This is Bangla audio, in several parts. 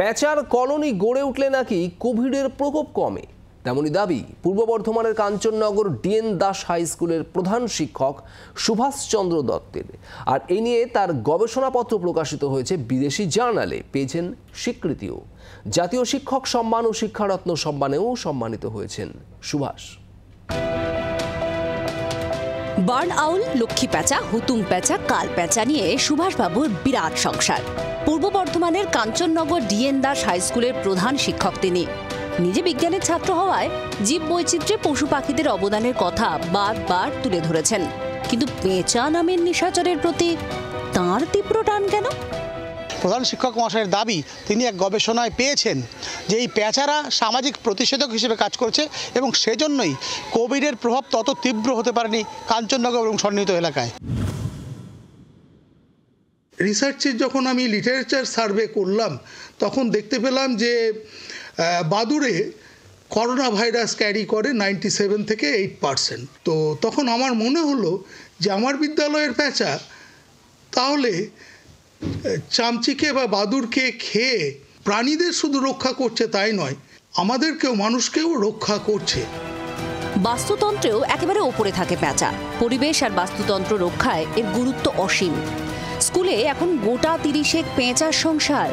প্যাঁচার কলোনি গড়ে উঠলে নাকি কোভিডের প্রকোপ কমে, তেমনই দাবি পূর্ব বর্ধমানের কাঞ্চননগর ডিএন দাস হাই স্কুলের প্রধান শিক্ষক সুভাষচন্দ্র দত্তের। আর এই নিয়ে তার গবেষণাপত্র প্রকাশিত হয়েছে বিদেশি জার্নালে, পেয়েছেন স্বীকৃতিও। জাতীয় শিক্ষক সম্মান ও শিক্ষারত্ন সম্মানেও সম্মানিত হয়েছেন সুভাষ। বার্ন আউল, লক্ষ্মী প্যাঁচা, হুতুম প্যাঁচা, কাল প্যাঁচা নিয়ে সুভাষবাবুর বিরাট সংসার। পূর্ব বর্ধমানের কাঞ্চননগর ডিএন দাস হাই স্কুলের প্রধান শিক্ষক তিনি। নিজে বিজ্ঞানের ছাত্র হওয়ায় জীব বৈচিত্র্যে পশু পাখিদের অবদানের কথা বারবার তুলে ধরেছেন। কিন্তু পেঁচা নামের নিশাচরের প্রতি তাঁর তীব্র টান কেন? প্রধান শিক্ষক মহাশয়ের দাবি, তিনি এক গবেষণায় পেয়েছেন যে এই পেঁচারা সামাজিক প্রতিষেধক হিসেবে কাজ করছে এবং সেজন্যই কোভিডের প্রভাব তত তীব্র হতে পারেনি কাঞ্চননগর এবং সন্নিহিত এলাকায়। রিসার্চে যখন আমি লিটারেচার সার্ভে করলাম তখন দেখতে পেলাম যে বাদুড়ে করোনা ভাইরাস ক্যারি করে 97 থেকে 8%। তো তখন আমার মনে হলো যে আমার বিদ্যালয়ের প্যাঁচা তাহলে চামচিকে বা বাদুড়কে খেয়ে প্রাণীদের শুধু রক্ষা করছে তাই নয়, আমাদেরকেও, মানুষকেও রক্ষা করছে। বাস্তুতন্ত্রেও একেবারে ওপরে থাকে প্যাঁচা। পরিবেশ আর বাস্তুতন্ত্র রক্ষায় এর গুরুত্ব অসীম। স্কুলে এখন গোটা 30 পেঁচার সংসার।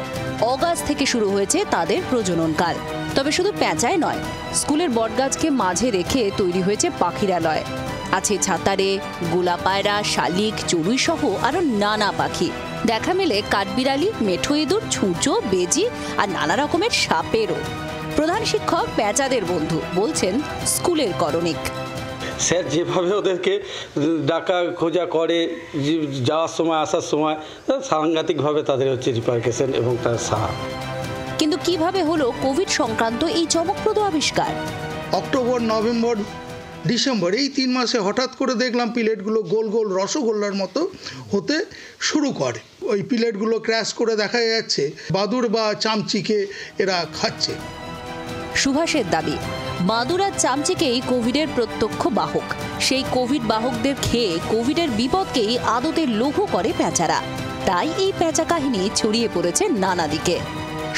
অগাস্ট থেকে শুরু হয়েছে তাদের প্রজননকাল। তবে শুধু প্যাঁচাই নয়, স্কুলের বটগাছকে মাঝে রেখে তৈরি হয়েছে পাখিরালয়। আছে ছাতারে, গোলা পায়রা, শালিক, চড়ুই সহ আরো নানা পাখি। দেখা মেলে কাঠবিড়ালি, মেঠো ইঁদুর, ছুঁচো, বেজি আর নানা রকমের সাপেরও। প্রধান শিক্ষক প্যাঁচাদের বন্ধু, বলছেন স্কুলের করণিক। স্যার যেভাবে ওদেরকে ডাকা খোঁজা করে যাওয়ার সময় আসার সময়, সাংঘাতিকভাবে তাদের হচ্ছে রিপারকেশন এবং তার সাহা। কিন্তু কিভাবে হলো কোভিড সংক্রান্ত এই চমকপ্রদ আবিষ্কার? অক্টোবর, নভেম্বর, ডিসেম্বর এই 3 মাসে হঠাৎ করে দেখলাম পিলেটগুলো গোল গোল রসগোল্লার মতো হতে শুরু করে। ওই পিলেটগুলো ক্র্যাশ করে দেখা যাচ্ছে বাদুড় বা চামচিকে এরা খাচ্ছে। সুভাষের দাবি, বাদুড় আর চামচিকেই কোভিডের প্রত্যক্ষ বাহক। সেই কোভিড বাহকদের খেয়ে কোভিডের বিপদকেই আদতে লঘু করে প্যাঁচারা। তাই এই প্যাঁচা কাহিনী ছড়িয়ে পড়েছে নানা দিকে।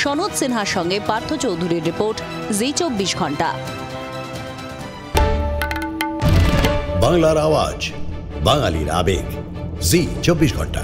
সনদ সিনহার সঙ্গে পার্থ চৌধুরীর রিপোর্ট, জি 24 ঘন্টা। বাংলার আওয়াজ, বাঙালির আবেগ, জি 24 ঘন্টা।